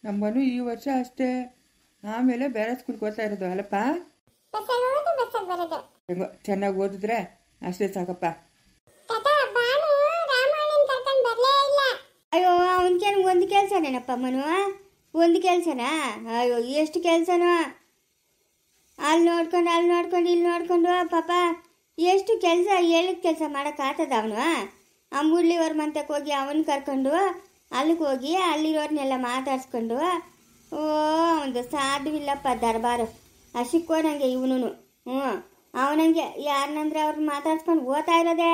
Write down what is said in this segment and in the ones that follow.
ನಮ್ಮನು ಈ ವರ್ಷ ಅಷ್ಟೇ, ಆಮೇಲೆ ಬೇರೆ ಸ್ಕೂಲ್ಗೆ ಓದ್ತಾ ಇರೋದು ಅಲ್ಲಪ್ಪ. ಹೆಂಗೋ ಚೆನ್ನಾಗಿ ಓದಿದ್ರೆ ಅಷ್ಟೇ ಸಾಕಪ್ಪ. ಅಯ್ಯೋ ಅವನ್ಕೇನು ಒಂದು ಕೆಲಸನೇನಪ್ಪ ಮನು, ಒಂದು ಕೆಲಸನಾ? ಅಯ್ಯೋ ಎಷ್ಟು ಕೆಲಸನೋ, ಅಲ್ಲಿ ನೋಡ್ಕೊಂಡು ಇಲ್ಲಿ ನೋಡ್ಕೊಂಡು ಪಾಪ ಎಷ್ಟು ಕೆಲಸ, ಹೇಳಿದ ಕೆಲಸ ಮಾಡೋಕ್ಕಾಗ್ತದ ಅವನು? ಆ ಮುರಳಿಯವ್ರ ಮಂತಕ್ಕೆ ಹೋಗಿ ಅವನು ಕರ್ಕೊಂಡು ಅಲ್ಲಿಗೆ ಹೋಗಿ ಅಲ್ಲಿರೋರ್ನೆಲ್ಲ ಮಾತಾಡ್ಸ್ಕೊಂಡು, ಓ ಒಂದು ಸಾಧ್ಯವಿಲ್ಲಪ್ಪ ದರ್ಬಾರು. ಅಶಿಕ್ಕೋ ನನಗೆ ಇವನು. ಅವನಂಗೆ ಯಾರನ್ನಂದ್ರೆ ಅವ್ರನ್ನ ಮಾತಾಡ್ಸ್ಕೊಂಡು ಓದ್ತಾ ಇರೋದೆ.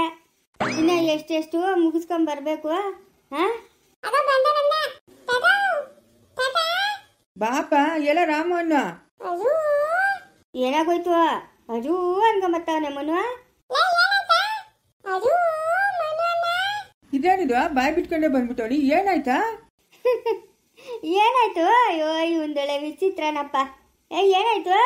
ಇನ್ನು ಎಷ್ಟೆಷ್ಟು ಮುಗಿಸ್ಕೊಂಡು ಬರಬೇಕು. ಹಾಂ ಬಾಪ ಎಲ್ಲ ರಾಮಣ್ಣ ಏನಾಗೋಯ್ತು? ಅಜೂ ಅನ್ಕೊಂಬತ್ತವನೆ ಮನು. ಇದೇನಿದು ಬಾಯ್ ಬಿಟ್ಕೊಂಡೇ ಬಂದ್ಬಿಟ್ಟವಳಿ, ಏನಾಯ್ತಾ? ಏನಾಯ್ತು? ಅಯ್ಯೋ ಇವಂದೊಳ್ಳೆ ವಿಚಿತ್ರನಪ್ಪ. ಏನಾಯ್ತು?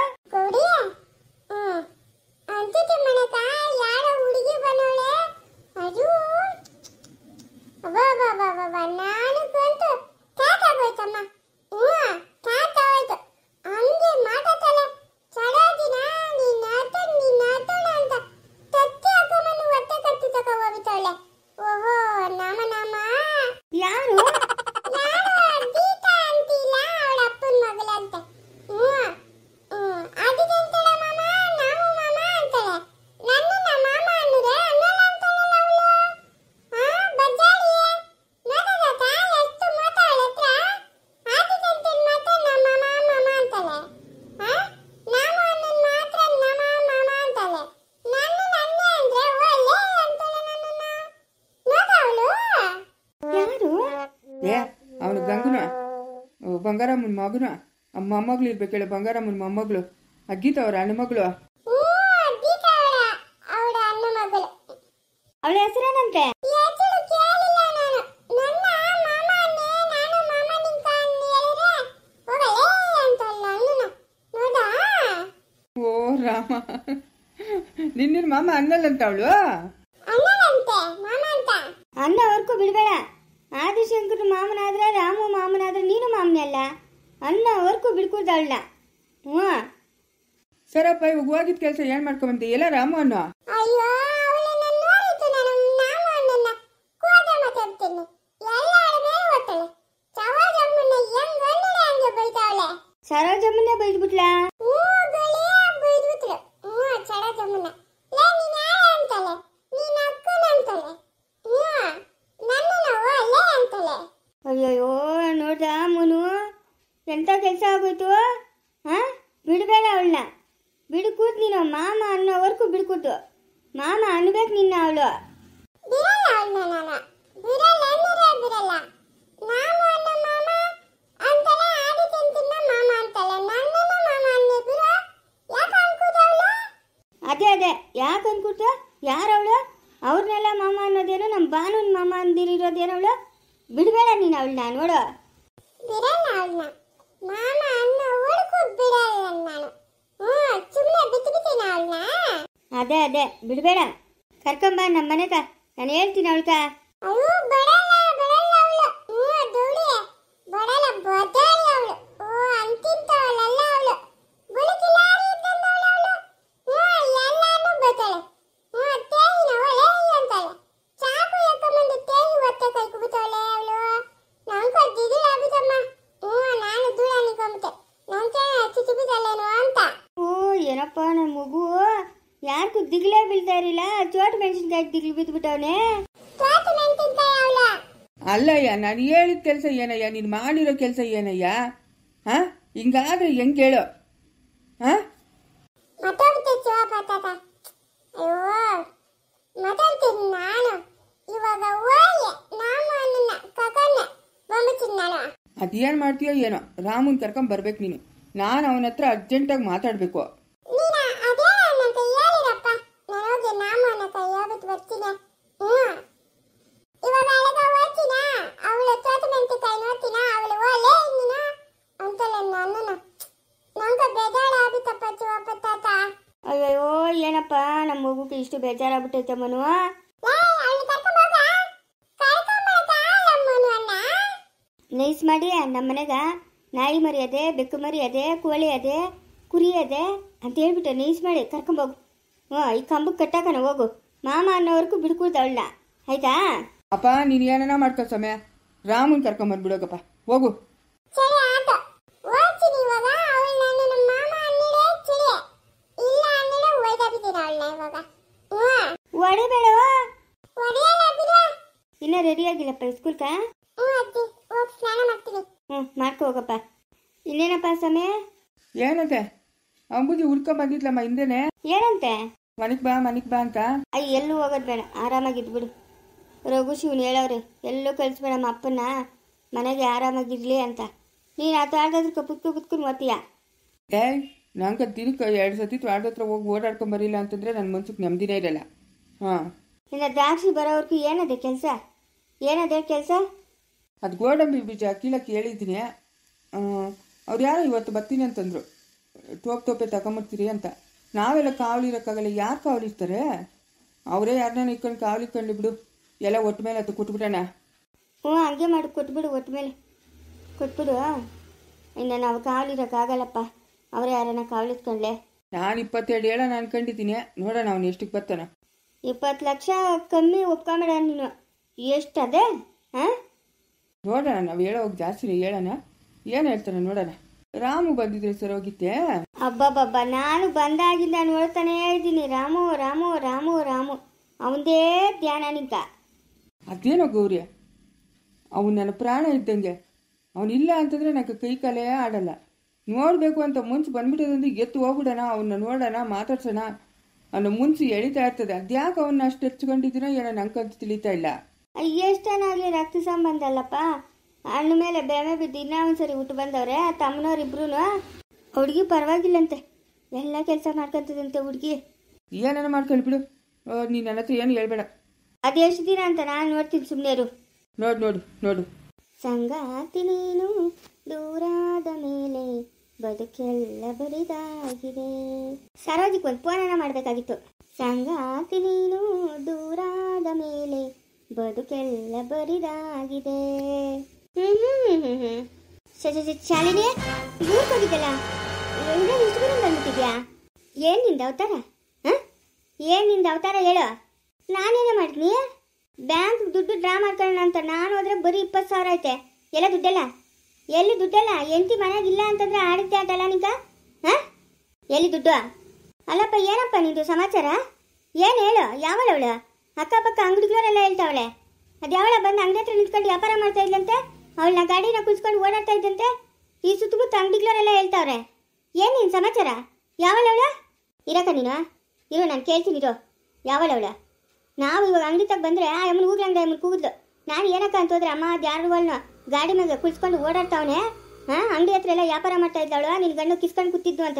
ಯಾರು? ಅವನು ಗಂಗುನ ಬಂಗಾರಮ್ಮನ ಮಗನ ಮೊಮ್ಮಗಳು ಇರ್ಬೇಕೇಳ. ಬಂಗಾರಮ್ಮನ ಮೊಮ್ಮಗಳು ಗೀತಾ ಅವ್ರ ಅಣ್ಣ ಮಗಳು. ಅವಳ ಹೆಸರೇನಂತೆ? ಓ ರಾಮ, ನಿನ್ನ ಮಾಮ ಅನ್ನಲ್ಲಂತ ಅವಳು. ಅನ್ನ ವರ್ಕು ಬಿಡಬೇಡ. ಆದಿಶಂಕರ್ ಮಾಮನಾದ್ರೆ ರಾಮು ಮಾಮನಾದ್ರೆ ನೀನು ಮಾಮನೇ ಅಲ್ಲ. ಅನ್ನ ವರ್ಕು ಬಿಡ್ಕೊಡ್ದವಳ. ಸರಪ್ಪ, ಇವಾಗ ಹೋಗಿದ್ ಕೆಲಸ ಏನ್ ಮಾಡ್ಕೊಂಬಂತ? ಎಲ್ಲ ರಾಮು ಅನ್ನೋ. ಸರೋಜಮ್ಮನ್ನೇ ಬೈದ್ಬಿಟ್ಲಾ? ಅಯ್ಯಯ್ಯೋ ನೋಡ್ದ ಮುನು, ಎಂಥ ಕೆಲಸ ಆಗೋಯ್ತು. ಹಾಂ ಬಿಡಬೇಡ ಅವಳನ್ನ, ಬಿಡ್ಕೂತ್ ನೀನು. ಮಾಮ ಅನ್ನೋವರೆಗೂ ಬಿಡ್ಕೂತು. ಮಾಮ ಅನ್ಬೇಕು ನಿನ್ನ ಅವಳು. ಅದೇ ಅದೇ ಯಾಕೆ ಅನ್ಕೂತ? ಯಾರವಳು? ಅವ್ರನ್ನೆಲ್ಲ ಮಾಮ ಅನ್ನೋದೇನು, ನಮ್ಮ ಬಾನುನ್ ಮಾಮ ಅಂದಿರೋದೇನವಳು? ಬಿಡಬೇಡ ನೀನು ಅವಳನ್ನ. ನೋಡು ಅದೇ ಅದೇ ಬಿಡಬೇಡ. ಕರ್ಕೊಂಬ ನಮ್ಮ ಮನೆಗ, ನಾನು ಹೇಳ್ತೀನಿ ಅವಳ್ಕ. ಏನಪ್ಪ ನನ್ನ ಮಗು ಯಾಕೆ ದಿಗ್ಲೇ ಬೀಳ್ತಾ ಇರಲಿಲ್ಲ? ಚೋಟ್ ಮೆಣಸಿನ್ಕಾಯಿ ದಿಗ್ಲು ಬಿದ್ದುಬಿಟ್ಟವನೇ. ಅಲ್ಲಯ್ಯ, ನಾನು ಹೇಳಿದ ಕೆಲಸ ಏನಯ್ಯ? ನೀನು ಮಾಡಿರೋ ಕೆಲಸ ಏನಯ್ಯ? ಹಾ, ಹಿಂಗಾದ್ರೆ ಹೆಂಗೆ ಹೇಳು? ಹಾ, ಅದೇನು ಮಾಡ್ತೀಯೋ ಏನೋ, ರಾಮನ್ ಕರ್ಕೊಂಡ್ ಬರ್ಬೇಕು ನೀನು. ನಾನು ಅವನ ಹತ್ರ ಅರ್ಜೆಂಟಾಗಿ ಮಾತಾಡಬೇಕು. ಅಯ್ಯೋ ಏನಪ್ಪ ನಮ್ಮ ಮಗುಗೆ ಇಷ್ಟು ಬೇಜಾರಾಗ್ಬಿಟ್ಟೈತೆ ಮನು. ನೈಸ್ ಮಾಡಿ ನಮ್ಮ ಮನೆಗ ನಾಯಿ ಮರಿ ಅದೇ, ಬೆಕ್ಕು ಮರಿ ಅದೇ, ಕೋಳಿ ಅದೇ, ಕುರಿ ಅದೇ ಅಂತ ಹೇಳ್ಬಿಟ್ಟು ನೈಸ್ ಮಾಡಿ ಕರ್ಕೊಂಬೋಗು. ಈ ಕಂಬಕ್ಕೆ ಕಟ್ಟಾಕನ ಹೋಗು. ಮಾಮ ಅನ್ನೋವರೆಗೂ ಬಿಡ್ಕೂಡ್ದು ಅವಳನ್ನ, ಆಯ್ತಾ? ಅಪ್ಪ ನೀನು ಏನನ ಮಾಡ್ಕೊ ಸಮಯ, ರಾಮನ್ ಕರ್ಕೊಂಬಂದ್ಬಿಡೋಗಪ್ಪ, ಹೋಗು. ಒಡೆಬೇಡ, ಇನ್ನ ರೆಡಿ ಆಗಿಲ್ಲಪ್ಪ ಸ್ಕೂಲ್ಕ? ಮಾಡ್ಕೊ ಹೋಗಪ್ಪ. ಇನ್ನೇನಪ್ಪ ಸಮಯ? ಏನಂತೆ ಅಂಬುಜಿ ಹುಡ್ಕೊಂಡ್ ಬಂದಿದ್ಲಮ್ಮ ಹಿಂದೆನೆ. ಏನಂತೆ? ಮನಿಗ್ ಬಾ ಅಂತ. ಎಲ್ಲೂ ಹೋಗೋದು ಬೇಡ, ಆರಾಮಾಗಿದ್ಬಿಡು. ರಘು ಶಿವನ್ ಹೇಳವ್ರೆ, ಎಲ್ಲೂ ಕಳಿಸ್ಬೇಡಮ್ಮ ಅಪ್ಪನ್ನ, ಮನೆಗೆ ಆರಾಮಾಗಿರ್ಲಿ ಅಂತ. ನೀನು ಆ ತ್ವಾಟದ ಕುತ್ಕೊಂಡು ಓದ್ತೀಯ? ನಂಗೆ ದಿನಕ್ಕೆ 2 ಸತಿ ತ್ವಾಟದ ಹತ್ರ ಹೋಗಿ ಓಡಾಡ್ಕೊಂಡ್ ಬರಿಲ್ಲ ಅಂತಂದ್ರೆ ನನ್ನ ಮನ್ಸಕ್ಕೆ ನೆಮ್ಮದಿನೇ ಇರಲ್ಲ. ಇನ್ನು ದ್ರಾಕ್ಷಿ ಬರೋವರೆಗೂ ಏನದೆ ಕೆಲಸ? ಏನದೆ ಕೆಲಸ? ಅದು ಗೋಡಂಬಿ ಬೀಜ ಕೀಳಕ್ಕೆ ಹೇಳಿದ್ದೀನಿ. ಅವ್ರು ಯಾರೋ ಇವತ್ತು ಬರ್ತೀನಿ ಅಂತಂದ್ರು, ತೋಪೆ ತಗೊಂಬರ್ತೀರಿ ಅಂತ. ನಾವೆಲ್ಲ ಕಾವಲಿರೋಕ್ಕಾಗಲ್ಲ, ಯಾರು ಕಾವಲಿರ್ತಾರೆ? ಅವರೇ ಯಾರನ್ನ ಇಟ್ಕೊಂಡು ಕಾವಲಿಕ್ಕೊಂಡು ಬಿಡು, ಎಲ್ಲ ಒಟ್ಟು ಮೇಲೆ ಅದು ಕೊಟ್ಬಿಡೋಣ. ಹಂಗೆ ಮಾಡಿ ಕೊಟ್ಬಿಡು, ಒಟ್ಟು ಮೇಲೆ ಕೊಟ್ಬಿಡು. ಇನ್ನು ನಾವು ಕಾವಲಿರೋಕ್ಕಾಗಲ್ಲಪ್ಪ, ಅವರೇ ಯಾರನ್ನ ಕಾವಲಿತ್ಕೊಂಡ್ಲೆ. ನಾನು 22 ಹೇಳೋಣ ಅನ್ಕೊಂಡಿದ್ದೀನಿ, ನೋಡೋಣ ಅವ್ನು ಎಷ್ಟಕ್ಕೆ ಬರ್ತಾನ. 20 ಲಕ್ಷ ಕಮ್ಮಿ ಒಪ್ಕೊಂಬೇಡ ನೀನು. ಎಷ್ಟದೆ? ನೋಡೋಣ, ನಾವು ಹೇಳೋಗಿ ಜಾಸ್ತಿ ಹೇಳೋಣ, ಏನು ಹೇಳ್ತಾನೆ ನೋಡೋಣ. ರಾಮು ಬಂದಿದ್ರೆ ಸರ್ ಹೋಗಿತ್ತೆ. ಅಬ್ಬಬ್ಬಬ್ಬ, ನಾನು ಬಂದಾಗಿಂದ ನೋಡ್ತಾನೇ ಇದ್ದೀನಿ, ರಾಮು ರಾಮು ರಾಮು ರಾಮು, ಅವನದೇ ಧ್ಯಾನ ನಿಂತ. ಅದೇನೋ ಗೌರಿ, ಅವನು ನನ್ನ ಪ್ರಾಣ ಇದ್ದಂಗೆ. ಅವನಿಲ್ಲ ಅಂತಂದ್ರೆ ನನಗೆ ಕೈ ಕಾಲೇ ಆಡಲ್ಲ. ನೋಡಬೇಕು ಅಂತ ಮುಂಚೆ ಬಂದ್ಬಿಟ್ಟದಂದ್ರೆ ಎತ್ತು ಹೋಗ್ಬಿಡೋಣ, ಅವನ್ನ ನೋಡೋಣ, ಮಾತಾಡ್ಸೋಣ ಅನ್ನೋ ಮುಂಚೆ ಎಳಿತಾ ಇರ್ತದೆ. ಅದ್ಯಾಕೆ ಅವನ್ನ ಅಷ್ಟು ಹೆಚ್ಕೊಂಡಿದ್ದೀನೋ ಏನೋ ನಂಗಂತೂ ತಿಳಿತಾ ಇಲ್ಲ. ಎಷ್ಟೇನಾಗಲಿ ರಕ್ತ ಸಂಬಂಧ ಅಲ್ಲಪ್ಪ. ಹಣ್ಣ ಮೇಲೆ ಬೆಮೆ ಬಿದ್ದು ಇನ್ನೂ ಒಂದ್ಸರಿ ಊಟ ಬಂದವ್ರೆ ತಮ್ಮನವ್ರಿಬ್ರು. ಹುಡುಗಿ ಪರವಾಗಿಲ್ಲಂತೆ, ಎಲ್ಲ ಕೆಲಸ ಮಾಡ್ಕೊಂತದಂತೆ ಹುಡುಗಿ. ಏನೇನೋ ಮಾಡ್ಕೊಳ್ಳಿ ಬಿಡು, ನೀನು ನನ್ನ ಹತ್ರ ಏನು ಹೇಳ್ಬೇಡ. ಅದೆಷ್ಟು ದಿನ ಅಂತ ನಾನು ನೋಡ್ತೀನಿ, ಸುಮ್ಮನೆರು. ನೋಡು ಸಂಗಾತಿ ನೀನು ದೂರಾದ ಮೇಲೆ ಬದುಕೆಲ್ಲ ಬರಿದಾಗಿದೆ. ಸರೋಜಿಗೆ ಒಂದು ಫೋನನ್ನ ಮಾಡಬೇಕಾಗಿತ್ತು. ಸಂಗಾತಿ ನೀನು ದೂರಾದ ಮೇಲೆ ಬದುಕೆಲ್ಲ ಬರಿದಾಗಿದೆ. ಶಾಲಿನಿ ಊರಿಗೆ ಹೋಗಿದ್ದಲ್ಲ, ಇಷ್ಟು ದಿನ ಬಂದ್ಬಿಟ್ಟಿದ್ಯಾ? ಏನ್ ನಿಂದ ಅವತಾರ? ಏನ್ ನಿಂದ ಅವತಾರ ಹೇಳು. ನಾನೇನೇ ಮಾಡಿದ್ನಿ? ಬ್ಯಾಂಕ್ ದುಡ್ಡು ಡ್ರಾ ಮಾಡ್ಕೊಳ್ಳೋಣ ಅಂತ ನಾನು ಹೋದ್ರೆ ಬರೀ 20,000 ಐತೆ. ಎಲ್ಲ ದುಡ್ಡೆಲ್ಲ ಎಲ್ಲಿ? ದುಡ್ಡೆಲ್ಲ ಎಂಟಿ ಮನೆಯಾಗಿಲ್ಲ ಅಂತಂದ್ರೆ ಆಡುತ್ತೆ ಆಟಲ್ಲ ನಿಂಗ? ಎಲ್ಲಿ ದುಡ್ಡು? ಅಲ್ಲಪ್ಪ, ಏನಪ್ಪ ನಿಂದು ಸಮಾಚಾರ? ಏನು ಹೇಳು. ಯಾವಳವಳು? ಅಕ್ಕಪಕ್ಕ ಅಂಗಡಿಗಳವರೆಲ್ಲ ಹೇಳ್ತಾವಳೆ. ಅದು ಯಾವಳ ಬಂದು ಅಂಗಡಿ ಹತ್ರ ನಿಂತ್ಕೊಂಡು ವ್ಯಾಪಾರ ಮಾಡ್ತಾ ಇದ್ದಂತೆ, ಅವಳನ್ನ ಗಾಡಿನ ಕುಳಿಸ್ಕೊಂಡು ಓಡಾಡ್ತಾ ಇದ್ದಂತೆ. ಈ ಸುತ್ತಮುತ್ತ ಅಂಗಡಿಗಳವರೆಲ್ಲ ಹೇಳ್ತಾವ್ರೆ. ಏನು ನಿನ್ನ ಸಮಾಚಾರ? ಯಾವಳವಳ? ಇರಕ್ಕ ನೀನು ಇರು, ನಾನು ಕೇಳ್ತೀನಿ ಇರು. ಯಾವಳವಳ? ನಾವು ಇವಾಗ ಅಂಗಡಿ ತಗ ಬಂದರೆ ಆ ಅಮ್ಮನ ಹೂಗ್ಲ ಅಂಗಡಿ ಅಮ್ಮನ ಕೂಗಿದ್ಲು. ನಾನು ಏನಕ್ಕ ಅಂತ ಹೋದ್ರೆ, ಅಮ್ಮ ಅದು ಯಾರುಗಳನ್ನ ಗಾಡಿ ಮೇಲೆ ಕುಳಿಸ್ಕೊಂಡು ಓಡಾಡ್ತಾವನೆ, ಅಂಗಡಿ ಹತ್ರ ಎಲ್ಲ ವ್ಯಾಪಾರ ಮಾಡ್ತಾ ಇದ್ದವಳು, ನಿನ್ನ ಗಂಡು ಕಿಸ್ಕೊಂಡು ಕೂತಿದ್ದು ಅಂತ.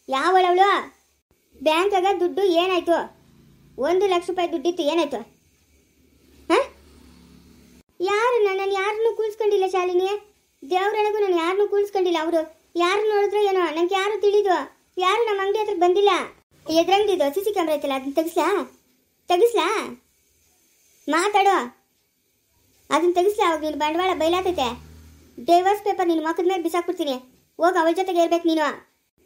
ಯಾವಳವಳು? ಬ್ಯಾಂಕಾಗ ದುಡ್ಡು ಏನಾಯ್ತು? 1 ಲಕ್ಷ ರೂಪಾಯಿ ದುಡ್ಡಿತ್ತು, ಏನಾಯ್ತು? ಯಾರು? ನಾನು ಯಾರನ್ನೂ ಕೂರಿಸ್ಕೊಂಡಿಲ್ಲ ಶಾಲಿನಿ. ದೇವ್ರೊಳಗೂ ನಾನು ಯಾರನ್ನೂ ಕೂರಿಸ್ಕೊಂಡಿಲ್ಲ. ಅವರು ಯಾರು ನೋಡಿದ್ರು ಏನೋ, ನಂಗೆ ಯಾರು ತಿಳಿದು ಯಾರು ನಮ್ಮ ಅಂಗಡಿ ಹತ್ರ ಬಂದಿಲ್ಲ. ಎದ್ರಂಗಡಿದು CC ಕ್ಯಾಮ್ರಾ ಐತಲ್ಲ, ಅದನ್ನ ತೆಗಿಸ್ಲಾ? ಮಾತಾಡೋ, ಅದನ್ನ ತೆಗಿಸ್ಲಾ? ಅವಾಗ ನೀನು ಬಂಡವಾಳ ಬಯಲಾತೈತೆ. ಡೈವರ್ಸ್ ಪೇಪರ್ ನಿನ್ನ ಮಕ್ಕದ ಮೇಲೆ ಬಿಸಾಕ್ಬಿಡ್ತೀನಿ. ಹೋಗಿ ಅವಳ ಜೊತೆಗೆ ಇರ್ಬೇಕು ನೀನು.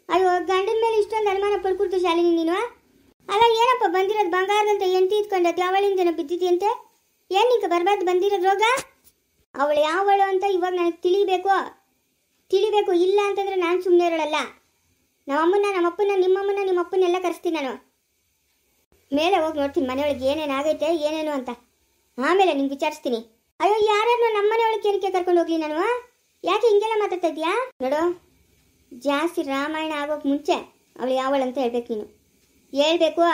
ಅಯ್ಯೋ, ಗಂಡನ ಮೇಲೆ ಇಷ್ಟೊಂದು ಅನುಮಾನ ಪಡ್ಕೊಡ್ತು ಶಾಲಿನಿ ನೀನು. ಅಲ್ಲ ಏನಪ್ಪ ಬಂದಿರೋದು ಬಂಗಾರದಂತ ಎಂಟಿ ಇಟ್ಕೊಂಡದ್ದು, ಅವಳಿಂದನ ಬಿದ್ದಿದ್ಯಂತೆ. ಏನು ನಿಂಗೆ ಬರಬಾರ್ದು ಬಂದಿರೋದು ರೋಗ? ಅವಳು ಯಾವಳು ಅಂತ ಇವಾಗ ನನಗೆ ತಿಳಿಬೇಕು. ಇಲ್ಲ ಅಂತಂದ್ರೆ ನಾನು ಸುಮ್ಮನೆ ಇರೋಳಲ್ಲ. ನಮ್ಮಮ್ಮನ್ನ, ನಮ್ಮಪ್ಪನ, ನಿಮ್ಮಪ್ಪನ್ನೆಲ್ಲ ಕರೆಸ್ತೀನಿ ನಾನು. ಮೇಲೆ ಹೋಗಿ ನೋಡ್ತೀನಿ ಮನೆಯೊಳಗೆ ಏನೇನು ಆಗೈತೆ ಏನೇನು ಅಂತ. ಆಮೇಲೆ ನಿಂಗೆ ವಿಚಾರಿಸ್ತೀನಿ. ಅಯ್ಯೋ, ಯಾರನ್ನು ನಮ್ಮ ಮನೆಯೊಳಗೆ ಏನಕ್ಕೆ ಕರ್ಕೊಂಡು ಹೋಗ್ಲಿ ನಾನು? ಯಾಕೆ ಹಿಂಗೆಲ್ಲ ಮಾತಾಡ್ತಾ ಇದೀಯಾ? ನೋಡು, ಜಾಸ್ತಿ ರಾಮಾಯಣ ಆಗೋಕೆ ಮುಂಚೆ ಅವಳು ಯಾವಳಂತ ಹೇಳ್ಬೇಕು ನೀನು. ಹೇಳ್ಬೇಕು.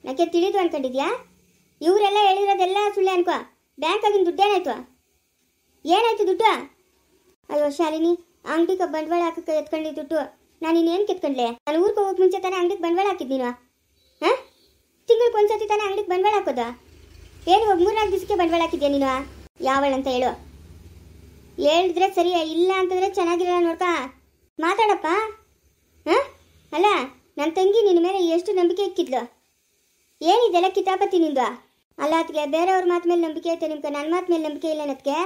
ನನಗೆ ತಿಳಿದು ಅನ್ಕೊಂಡಿದ್ಯಾ? ಇವರೆಲ್ಲ ಹೇಳಿರೋದೆಲ್ಲ ಸುಳ್ಳೆ ಅನ್ಕೋ. ಬ್ಯಾಂಕಾಗಿನ ದುಡ್ಡೇನಾಯ್ತು? ಏನಾಯ್ತು ದುಡ್ಡು? ಅಯ್ಯೋ ಶಾಲಿನಿ, ಅಂಗಡಿಗೆ ಬಂಡವಾಳ ಹಾಕಕ್ಕೆ ಎತ್ಕೊಂಡಿದ್ದು ದುಡ್ಡು ನಾನು ಇನ್ನೇನು ಕೆತ್ಕೊಂಡ್ಲೆ? ನಾನು ಊರಿಗೆ ಹೋಗೋಕೆ ಮುಂಚೆ ತಾನೇ ಅಂಗಡಿಗೆ ಬಂಡವಾಳ ಹಾಕಿದ್ದು ನೀನು. ತಿಂಗಳಿಗೆ ಒಂದ್ಸತಿ ತಾನೇ ಅಂಗಡಿಗೆ ಬಂಡವಾಳ ಹಾಕೋದು. ಏನು ಇವಾಗ 3-4 ದಿವಸಕ್ಕೆ ಬಂಡವಾಳ ಹಾಕಿದ್ಯಾ ನೀನು? ಯಾವಳಂತ ಹೇಳು. ಹೇಳಿದ್ರೆ ಸರಿ, ಇಲ್ಲ ಅಂತಂದ್ರೆ ಚೆನ್ನಾಗಿರಲ್ಲ. ನೋಡ್ಕ ಮಾತಾಡಪ್ಪ. ಅಲ್ಲ, ನನ್ನ ತಂಗಿ ನಿನ್ನ ಮೇಲೆ ಎಷ್ಟು ನಂಬಿಕೆ ಇಕ್ಕಿದ್ಲು. ಏನಿದೆಲ್ಲ ಕಿತಾಪತಿ ನಿಂದು? ಅಲ್ಲ ಅದಕ್ಕೆ ಬೇರೆಯವ್ರ ಮಾತು ಮೇಲೆ ನಂಬಿಕೆ ಐತೆ ನಿಮ್ಗೆ, ನನ್ನ ಮಾತು ಮೇಲೆ ನಂಬಿಕೆ ಇಲ್ಲ. ಅದಕ್ಕೆ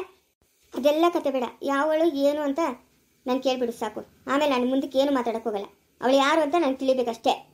ಅದೆಲ್ಲ ಕತೆ ಬೇಡ. ಯಾವಳು ಏನು ಅಂತ ನಾನು ಕೇಳ್ಬಿಡು ಸಾಕು. ಆಮೇಲೆ ನಾನು ಮುಂದಕ್ಕೆ ಏನು ಮಾತಾಡೋಕ್ಕೋಗಲ್ಲ. ಅವಳು ಯಾರು ಅಂತ ನಾನು ತಿಳಿಬೇಕಷ್ಟೇ.